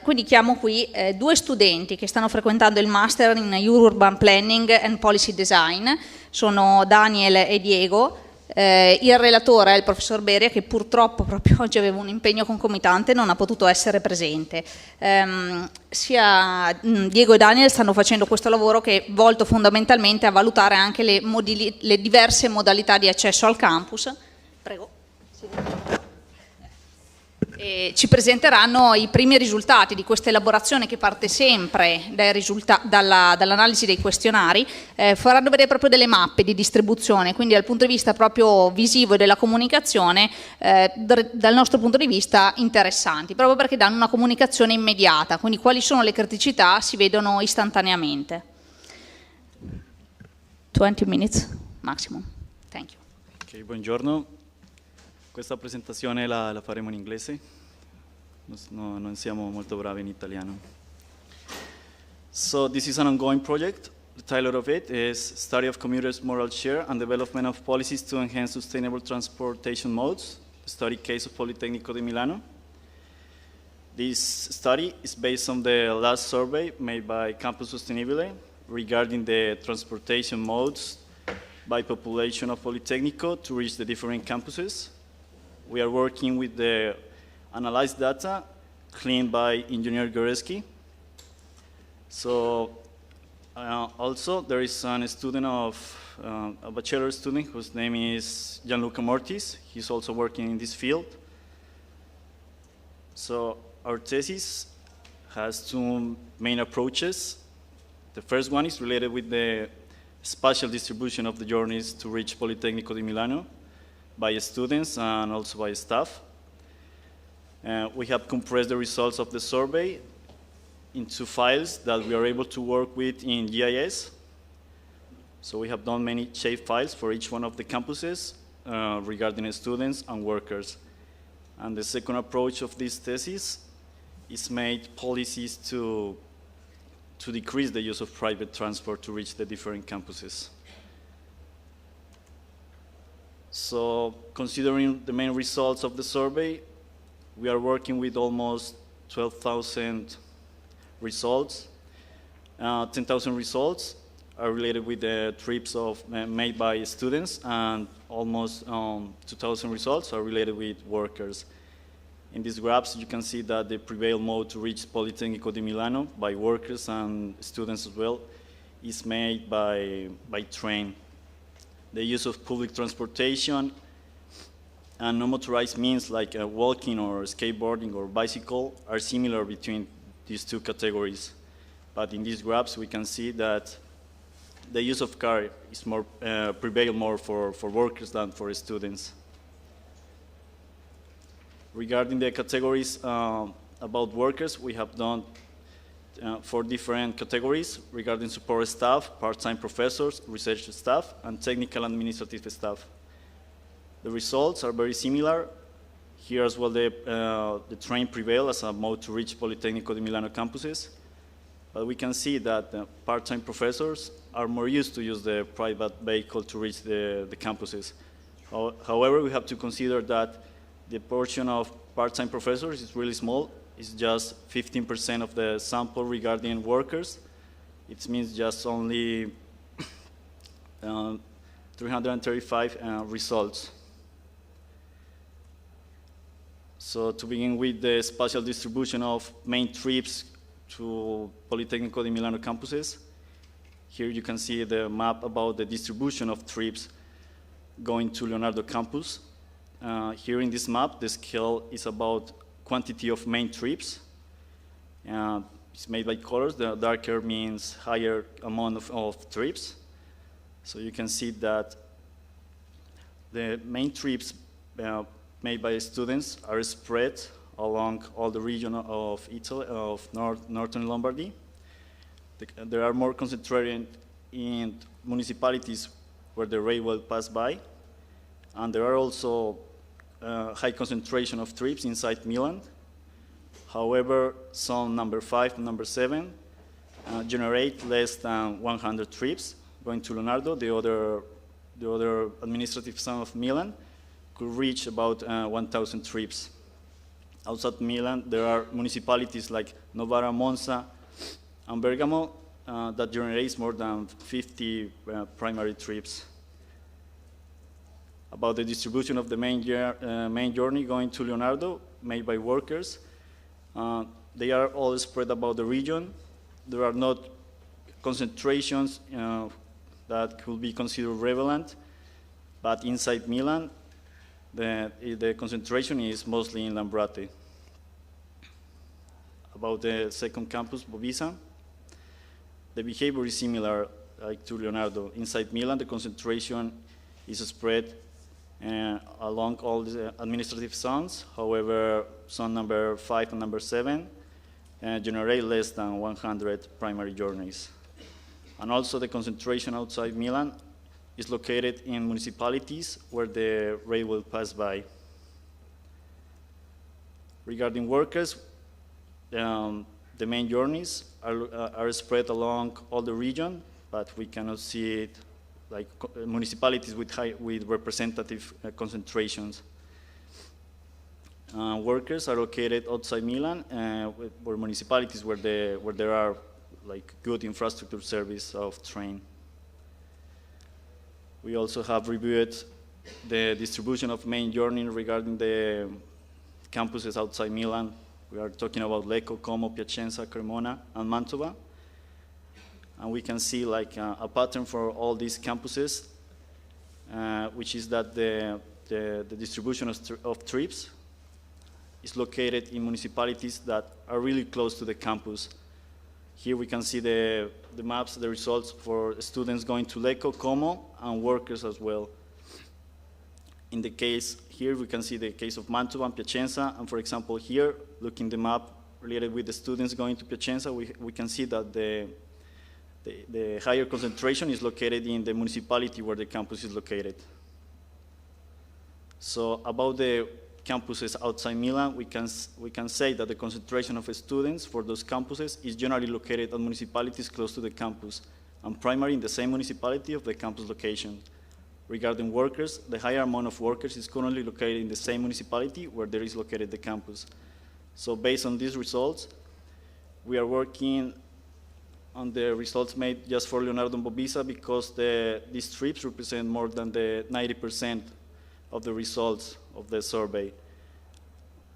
Quindi chiamo qui due studenti che stanno frequentando il Master in Urban Planning and Policy Design, sono Daniel e Diego. Il relatore è il professor Beria, che purtroppo proprio oggi aveva un impegno concomitante e non ha potuto essere presente. Sia Diego e Daniel stanno facendo questo lavoro che è volto fondamentalmente a valutare anche le diverse modalità di accesso al campus. Prego. E ci presenteranno i primi risultati di questa elaborazione, che parte sempre dall'analisi dei questionari. Faranno vedere proprio delle mappe di distribuzione, quindi dal punto di vista proprio visivo e della comunicazione, dal nostro punto di vista interessanti, proprio perché danno una comunicazione immediata, quindi quali sono le criticità si vedono istantaneamente. 20 minutes maximum. Thank you. Ok, buongiorno. Questa presentazione la faremo in inglese, non siamo molto bravi in italiano. So this is an ongoing project. The title of it is Study of Commuters' Moral Share and Development of Policies to Enhance Sustainable Transportation Modes, the study case of Politecnico di Milano. This study is based on the last survey made by Campus Sostenibile regarding the transportation modes by population of Politecnico to reach the different campuses. We are working with the analyzed data cleaned by Engineer Goreski. So also there is a student a bachelor student whose name is Gianluca Mortis. He's also working in this field. So our thesis has two main approaches. The first one is related with the spatial distribution of the journeys to reach Politecnico di Milano by students and also by staff. We have compressed the results of the survey into files that we are able to work with in GIS. So we have done many shape files for each one of the campuses regarding students and workers. And the second approach of this thesis is made policies to decrease the use of private transport to reach the different campuses. So considering the main results of the survey, we are working with almost 12,000 results. 10,000 results are related with the trips made by students, and almost 2,000 results are related with workers. In these graphs, you can see that the prevail mode to reach Politecnico di Milano by workers and students as well is made by train. The use of public transportation and non-motorized means like walking or skateboarding or bicycle are similar between these two categories. But in these graphs, we can see that the use of car is prevail more for workers than for students. Regarding the categories about workers, we have done 4 different categories regarding support staff, part-time professors, research staff, and technical administrative staff. The results are very similar. Here as well, the train prevail as a mode to reach Politecnico di Milano campuses. But we can see that part-time professors are more used to use the private vehicle to reach the campuses. However, we have to consider that the portion of part-time professors is really small. It's just 15% of the sample regarding workers. It means just only 335 results. So to begin with the spatial distribution of main trips to Politecnico di Milano campuses, here you can see the map about the distribution of trips going to Leonardo campus. Here in this map, the scale is about quantity of main trips. It's made by colors. The darker means higher amount of trips. So you can see that the main trips made by students are spread along all the region of Italy, of northern Lombardy. They are more concentrated in municipalities where the railway pass by. And there are also high concentration of trips inside Milan. However, some number 5 and number 7 generate less than 100 trips going to Leonardo. The other administrative zone of Milan could reach about 1,000 trips. outside Milan, there are municipalities like Novara, Monza, and Bergamo that generates more than 50 primary trips. About the distribution of the main journey going to Leonardo, made by workers. They are all spread about the region. There are not concentrations that could be considered relevant, but inside Milan, the concentration is mostly in Lambrate. About the second campus, Bovisa, the behavior is similar like to Leonardo. Inside Milan, the concentration is spread along all the administrative zones. However, zone number 5 and number 7 generate less than 100 primary journeys. And also the concentration outside Milan is located in municipalities where the railway pass by. Regarding workers, the main journeys are spread along all the region, but we cannot see it like municipalities with representative concentrations. Workers are located outside Milan, where municipalities where there are like good infrastructure service of train. We also have reviewed the distribution of main journey regarding the campuses outside Milan. We are talking about Lecco, Como, Piacenza, Cremona, and Mantova. And we can see like a pattern for all these campuses, which is that the distribution of trips is located in municipalities that are really close to the campus. Here we can see the maps, the results for students going to Lecco, Como, and workers as well. In the case here, we can see the case of Mantova and Piacenza, and for example here, looking the map related with the students going to Piacenza, we can see that the higher concentration is located in the municipality where the campus is located. So about the campuses outside Milan, we can say that the concentration of students for those campuses is generally located at municipalities close to the campus, and primarily in the same municipality of the campus location. Regarding workers, the higher amount of workers is currently located in the same municipality where there is located the campus. So based on these results, we are working on the results made just for Leonardo and Bovisa because these trips represent more than the 90% of the results of the survey.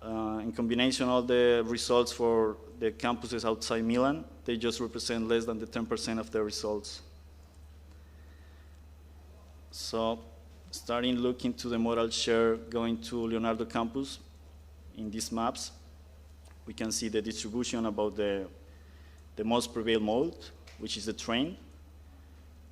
In combination, all the results for the campuses outside Milan, they just represent less than the 10% of the results. So starting looking to the modal share going to Leonardo campus, in these maps, we can see the distribution about the most prevalent mode, which is the train.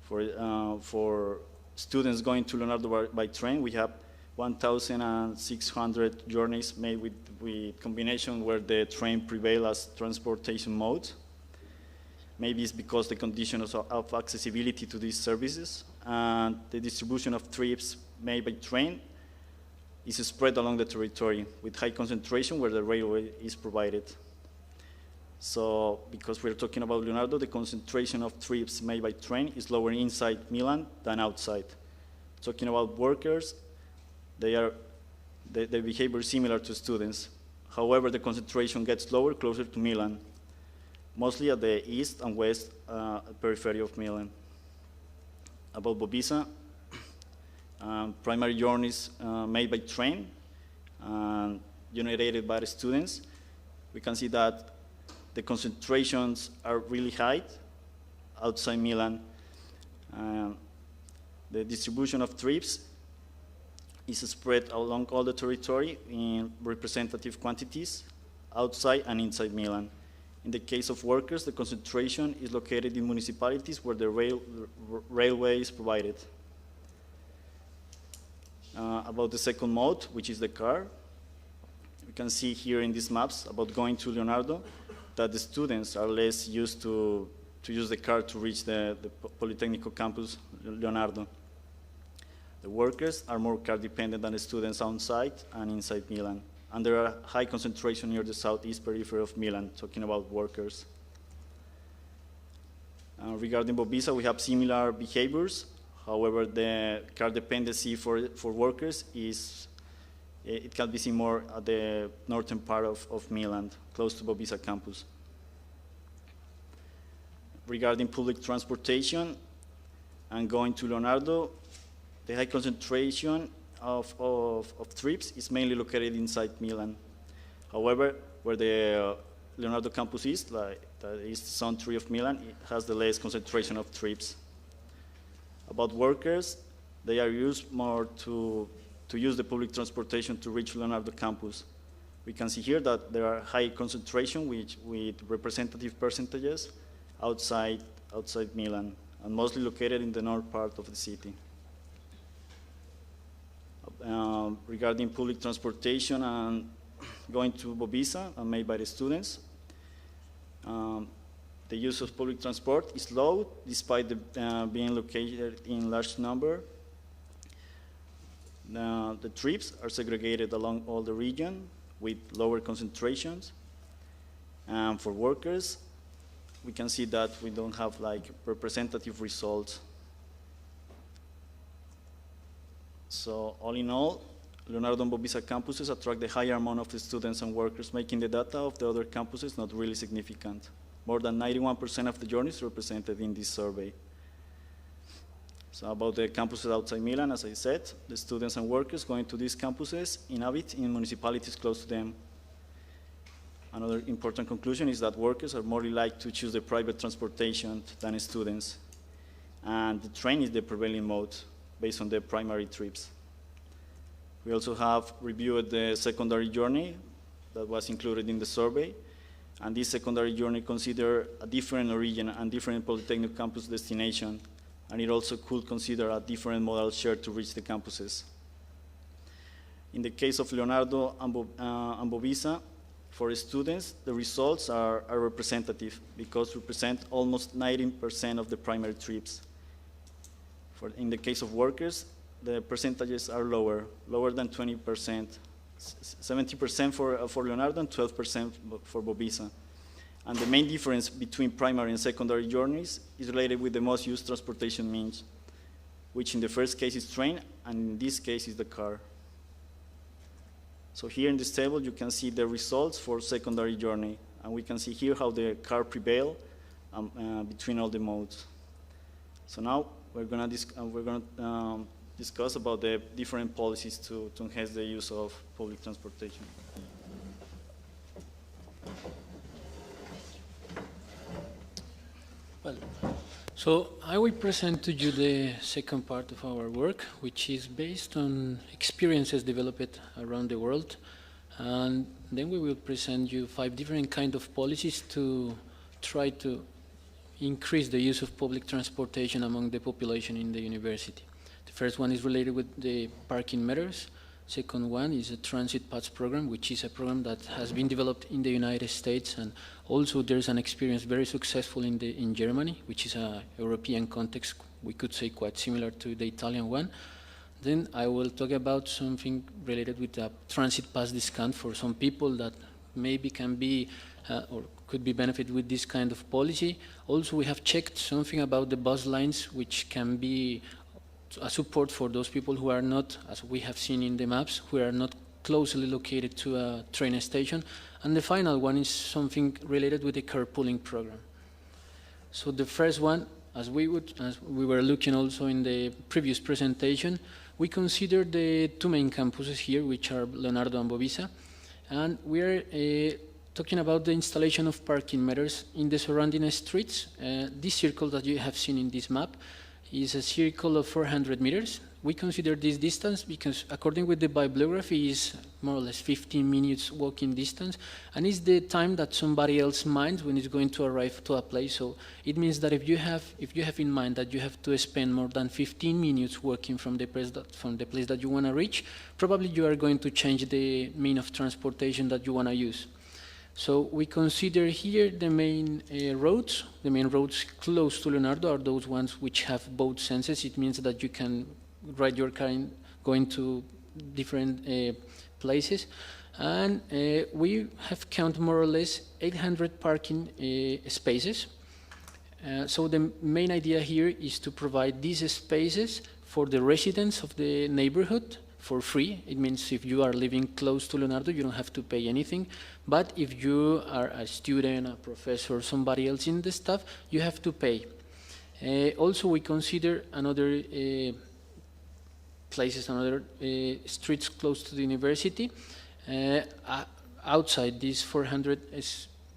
For students going to Leonardo by train, we have 1,600 journeys made with combination where the train prevails as transportation mode. Maybe it's because the conditions of accessibility to these services and the distribution of trips made by train is spread along the territory with high concentration where the railway is provided. So because we're talking about Leonardo, the concentration of trips made by train is lower inside Milan than outside. Talking about workers, their behavior is similar to students. However, the concentration gets lower closer to Milan, mostly at the east and west periphery of Milan. About Bovisa, primary journeys made by train and generated by the students, we can see that the concentrations are really high outside Milan. The distribution of trips is spread along all the territory in representative quantities outside and inside Milan. In the case of workers, the concentration is located in municipalities where the railway is provided. About the second mode, which is the car, we can see here in these maps about going to Leonardo that the students are less used to use the car to reach the Politecnico campus Leonardo. The workers are more car dependent than the students outside and inside Milan. And there are high concentration near the southeast periphery of Milan, talking about workers. Regarding Bovisa, we have similar behaviors. However, the car dependency for workers is It can be seen more at the northern part of Milan, close to Bobisa campus. Regarding public transportation and going to Leonardo, the high concentration of trips is mainly located inside Milan. However, where the Leonardo campus is, like the east zone 3 of Milan, it has the less concentration of trips. About workers, they are used more to use the public transportation to reach Leonardo campus. We can see here that there are high concentration with representative percentages outside Milan, and mostly located in the north part of the city. Regarding public transportation and going to Bobisa and made by the students, the use of public transport is low despite being located in large number. The trips are segregated along all the region with lower concentrations. And for workers, we can see that we don't have like representative results. So all in all, Leonardo and Bobisa campuses attract the higher amount of the students and workers, making the data of the other campuses not really significant. More than 91% of the journeys represented in this survey. So about the campuses outside Milan, as I said, the students and workers going to these campuses inhabit in municipalities close to them. Another important conclusion is that workers are more likely to choose the private transportation than students. And the train is the prevailing mode based on the primary trips. We also have reviewed the secondary journey that was included in the survey. And this secondary journey consider a different origin and different Politecnico campus destination. And it also could consider a different modal share to reach the campuses. In the case of Leonardo and Bobisa, for students, the results are representative because we represent almost 19% of the primary trips. In the case of workers, the percentages are lower than 20%, 70% for Leonardo and 12% for Bobisa. And the main difference between primary and secondary journeys is related with the most used transportation means, which in the first case is train, and in this case is the car. So here in this table, you can see the results for secondary journey, and we can see here how the car prevail between all the modes. So now we're gonna discuss about the different policies to enhance the use of public transportation. Well, so I will present to you the second part of our work, which is based on experiences developed around the world. And then we will present you 5 different kinds of policies to try to increase the use of public transportation among the population in the university. The first one is related with the parking meters. Second one is a transit pass program, which is a program that has been developed in the United States, and also there's an experience very successful in Germany, which is a European context, we could say quite similar to the Italian one. Then I will talk about something related with a transit pass discount for some people that maybe can be or could be benefit with this kind of policy. Also, we have checked something about the bus lines, which can be a support for those people who are not, as we have seen in the maps, who are not closely located to a train station. And the final one is something related with the carpooling program. So the first one, as we were looking also in the previous presentation, we consider the 2 main campuses here, which are Leonardo and Bobisa, and we are talking about the installation of parking meters in the surrounding streets. This circle that you have seen in this map is a circle of 400 meters. We consider this distance because according with the bibliography is more or less 15 minutes walking distance, and it's the time that somebody else minds when it's going to arrive to a place. So it means that if you have in mind that you have to spend more than 15 minutes walking from the place that you want to reach, probably you are going to change the mean of transportation that you want to use. So we consider here the main roads. The main roads close to Leonardo are those ones which have both senses. It means that you can ride your car going to different places. And we have counted more or less 800 parking spaces. So the main idea here is to provide these spaces for the residents of the neighborhood, for free. It means if you are living close to Leonardo, you don't have to pay anything. But if you are a student, a professor, somebody else in the staff, you have to pay. Also, we consider another places, another streets close to the university, outside these 400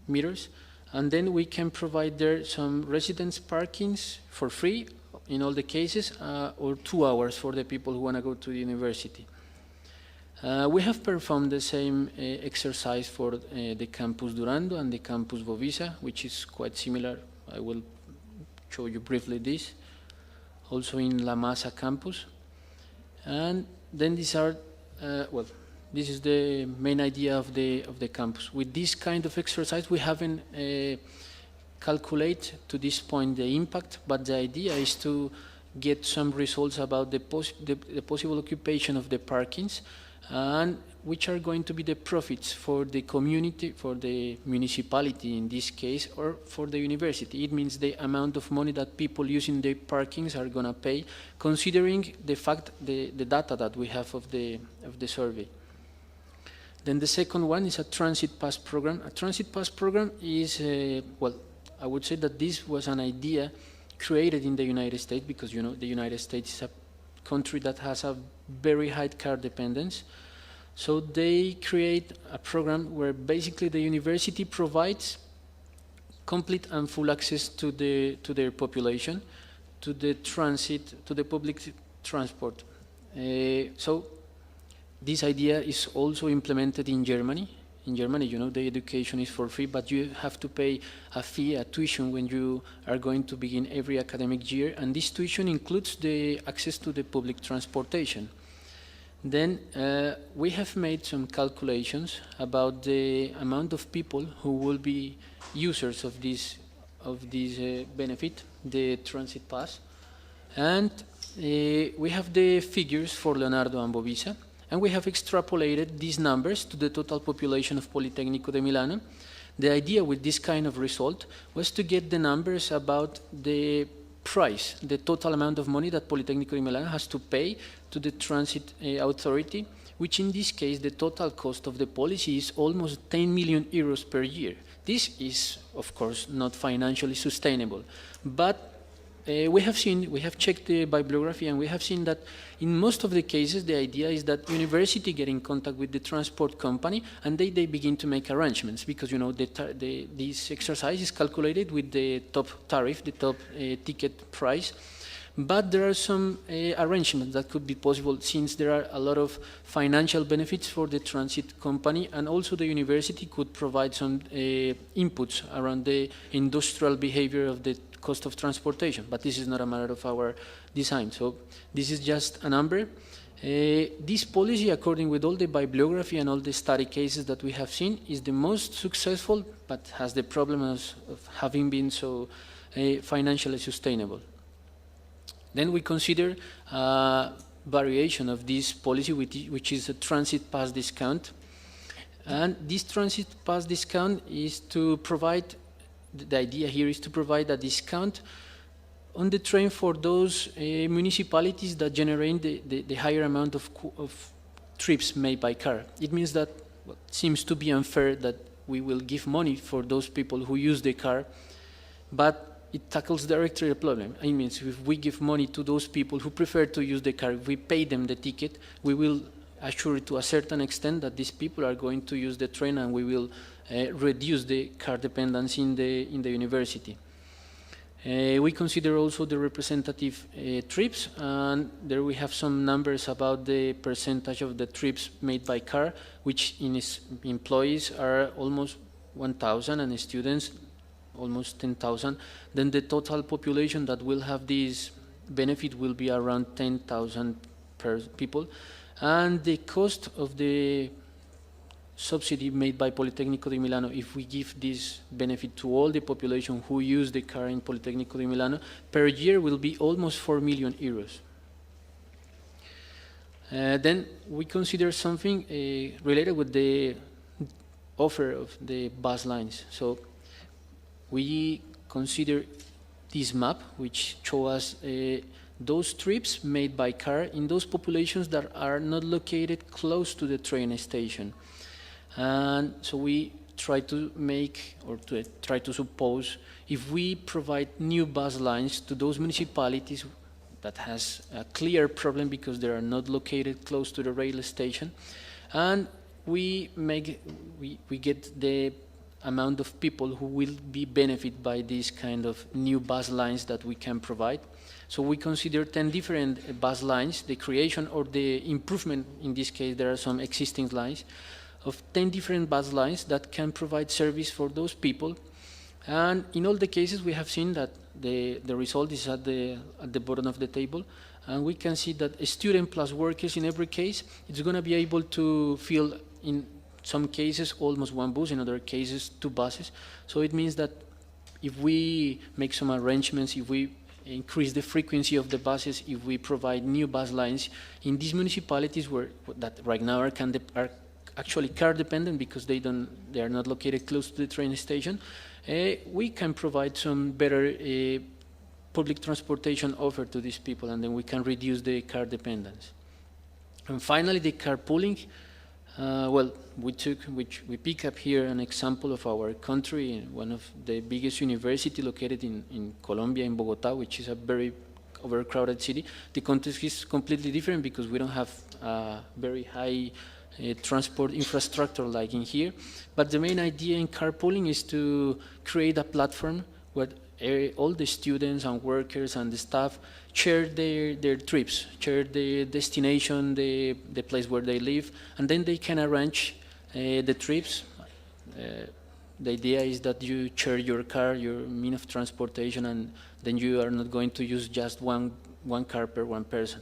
meters, and then we can provide there some residence parkings for free in all the cases, or 2 hours for the people who want to go to the university. We have performed the same exercise for the campus Durando and the campus Bovisa, which is quite similar. I will show you briefly this. Also in La Masa campus. And then these are, well, this is the main idea of the campus. With this kind of exercise, we haven't calculate to this point the impact, but the idea is to get some results about the possible occupation of the parkings, and which are going to be the profits for the community, for the municipality in this case, or for the university. It means the amount of money that people using the parkings are going to pay, considering the fact, the data that we have of the survey. Then the second one is a transit pass program. A transit pass program is, well, I would say that this was an idea created in the United States, because you know the United States is a country that has a very high car dependence. So they create a program where basically the university provides complete and full access to their population, to the transit, to the public transport. So this idea is also implemented in Germany. In Germany, you know, the education is for free, but you have to pay a fee, a tuition, when you are going to begin every academic year, and this tuition includes the access to the public transportation. Then we have made some calculations about the amount of people who will be users of this benefit, the transit pass, and we have the figures for Leonardo and Bovisa. And we have extrapolated these numbers to the total population of Politecnico de Milano. The idea with this kind of result was to get the numbers about the price, the total amount of money that Politecnico de Milano has to pay to the transit authority, which in this case, the total cost of the policy is almost 10 million euros per year. This is, of course, not financially sustainable, but we have checked the bibliography, and we have seen that in most of the cases, the idea is that university get in contact with the transport company, and they begin to make arrangements, because you know this exercise is calculated with the top tariff, the top ticket price. But there are some arrangements that could be possible, since there are a lot of financial benefits for the transit company, and also the university could provide some inputs around the industrial behavior of the cost of transportation, but this is not a matter of our design. So this is just a number. This policy, according with all the bibliography and all the study cases that we have seen, is the most successful, but has the problem of having been so financially sustainable. Then we consider variation of this policy, which is a transit pass discount. And this transit pass discount is to provide, the idea here is to provide a discount on the train for those municipalities that generate the higher amount of trips made by car. It means that, well, it seems to be unfair that we will give money for those people who use the car, but it tackles directly the problem. It means if we give money to those people who prefer to use the car, if we pay them the ticket, we will assure to a certain extent that these people are going to use the train, and we will reduce the car dependence in the university. We consider also the representative trips, and there we have some numbers about the percentage of the trips made by car, which in its employees are almost 1,000, and students almost 10,000. Then the total population that will have this benefit will be around 10,000 per people. And the cost of the subsidy made by Politecnico de Milano, if we give this benefit to all the population who use the car in Politecnico de Milano, per year will be almost 4 million euros. Then we consider something related with the offer of the bus lines. So we consider this map, which shows us those trips made by car in those populations that are not located close to the train station. And so we try to make, or to try to suppose, if we provide new bus lines to those municipalities that has a clear problem because they are not located close to the rail station, and we get the amount of people who will be benefit by this kind of new bus lines that we can provide. So we consider 10 different bus lines, the creation or the improvement, in this case there are some existing lines, of 10 different bus lines that can provide service for those people. And in all the cases we have seen that the result is at the bottom of the table, and we can see that a student plus workers in every case, it's going to be able to fill in some cases almost one bus, in other cases 2 buses. So it means that if we make some arrangements, if we increase the frequency of the buses, if we provide new bus lines in these municipalities that right now are actually car dependent because they are not located close to the train station, we can provide some better public transportation offer to these people, and then we can reduce the car dependence. And finally, the carpooling. Well, we pick up here an example of our country, one of the biggest university located in Colombia, in Bogota, which is a very overcrowded city. The context is completely different because we don't have very high transport infrastructure like in here. But the main idea in carpooling is to create a platform where all the students and workers and the staff share their trips, share the destination, the place where they live, and then they can arrange the trips. The idea is that you share your car, your mean of transportation, and then you are not going to use just one car per one person.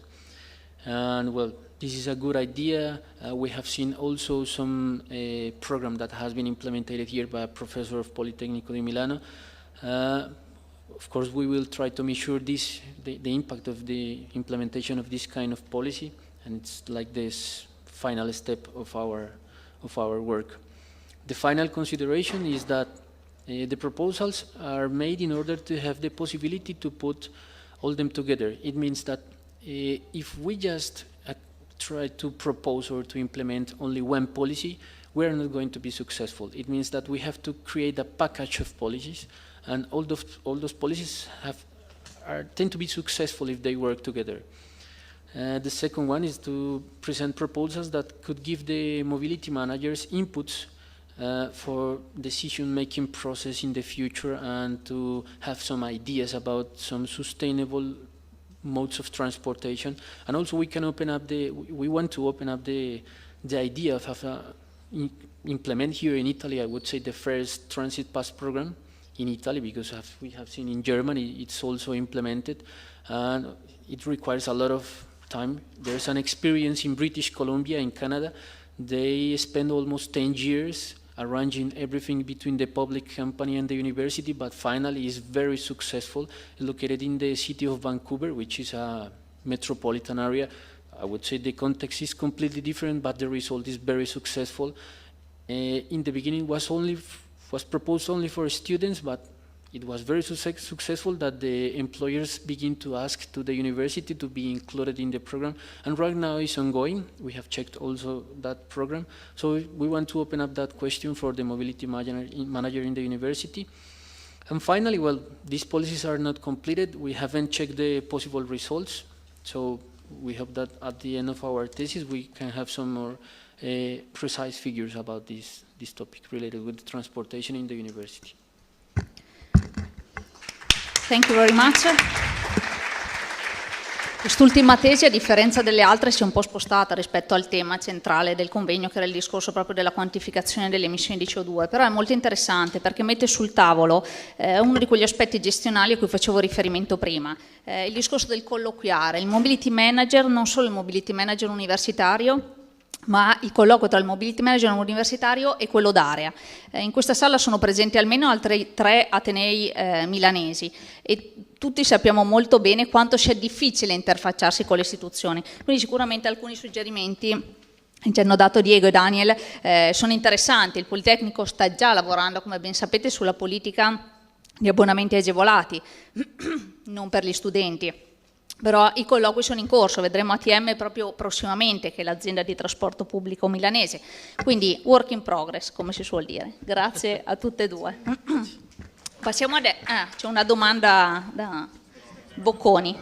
And well, this is a good idea. We have seen also some program that has been implemented here by a professor of Politecnico di Milano. Of course, we will try to measure the impact of the implementation of this kind of policy, and it's like this final step of our work. The final consideration is that the proposals are made in order to have the possibility to put all them together. It means that if we just try to propose or to implement only one policy, we are not going to be successful. It means that we have to create a package of policies, and all those policies tend to be successful if they work together. The second one is to present proposals that could give the mobility managers inputs for decision-making process in the future, and to have some ideas about some sustainable modes of transportation. And also we want to open up the idea of implement here in Italy, I would say, the first transit pass program in Italy, because as we have seen in Germany, it's also implemented, and it requires a lot of time. There's an experience in British Columbia, in Canada. They spend almost 10 years arranging everything between the public company and the university, but finally is very successful, located in the city of Vancouver, which is a metropolitan area. I would say the context is completely different, but the result is very successful. In the beginning was proposed only for students, but it was very successful that the employers begin to ask to the university to be included in the program, and right now it's ongoing. We have checked also that program, so we want to open up that question for the mobility manager in the university. And finally, well, these policies are not completed. We haven't checked the possible results, so we hope that at the end of our thesis we can have some more precise figures about this topic related with transportation in the university. Thank you very much. Quest'ultima tesi, a differenza delle altre, si è un po' spostata rispetto al tema centrale del convegno, che era il discorso proprio della quantificazione delle emissioni di CO2, però è molto interessante perché mette sul tavolo uno di quegli aspetti gestionali a cui facevo riferimento prima, il discorso del colloquiare, il mobility manager, non solo il mobility manager universitario, ma il colloquio tra il mobility manager universitario e quello d'area. In questa sala sono presenti almeno altri 3 atenei milanesi e tutti sappiamo molto bene quanto sia difficile interfacciarsi con le istituzioni, quindi sicuramente alcuni suggerimenti ci hanno dato Diego e Daniel sono interessanti. Il Politecnico sta già lavorando, come ben sapete, sulla politica di abbonamenti agevolati, non per gli studenti, Però i colloqui sono in corso, vedremo ATM proprio prossimamente, che è l'azienda di trasporto pubblico milanese. Quindi work in progress, come si suol dire. Grazie a tutte e due. Passiamo adesso. C'è una domanda da Bocconi.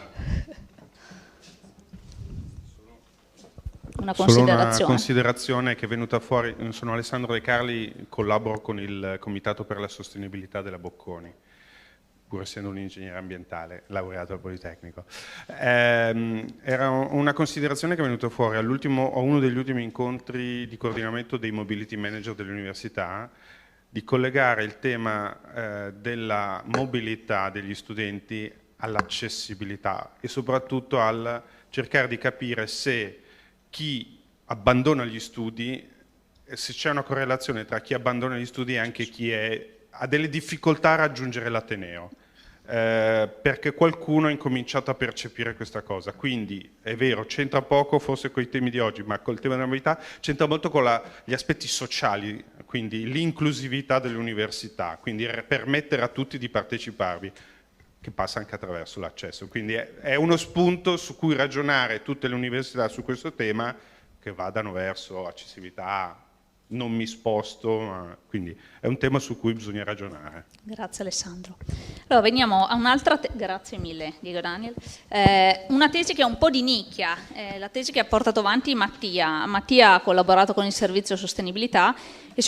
Una considerazione. Solo una considerazione che è venuta fuori. Sono Alessandro De Carli, collaboro con il Comitato per la Sostenibilità della Bocconi, pur essendo un ingegnere ambientale, laureato al Politecnico. Era una considerazione che è venuta fuori a uno degli ultimi incontri di coordinamento dei mobility manager delle università, di collegare il tema della mobilità degli studenti all'accessibilità e soprattutto al cercare di capire se chi abbandona gli studi, se c'è una correlazione tra chi abbandona gli studi e anche chi ha delle difficoltà a raggiungere l'ateneo, perché qualcuno ha incominciato a percepire questa cosa. Quindi è vero, c'entra poco forse con i temi di oggi, ma col tema della mobilità c'entra molto con gli aspetti sociali, quindi l'inclusività delle università, quindi permettere a tutti di parteciparvi, che passa anche attraverso l'accesso. Quindi è uno spunto su cui ragionare tutte le università su questo tema, che vadano verso accessibilità, non mi sposto, quindi è un tema su cui bisogna ragionare. Grazie Alessandro. Allora veniamo a un'altra, grazie mille Diego Daniel, una tesi che è un po' di nicchia, la tesi che ha portato avanti Mattia. Mattia ha collaborato con il servizio sostenibilità e su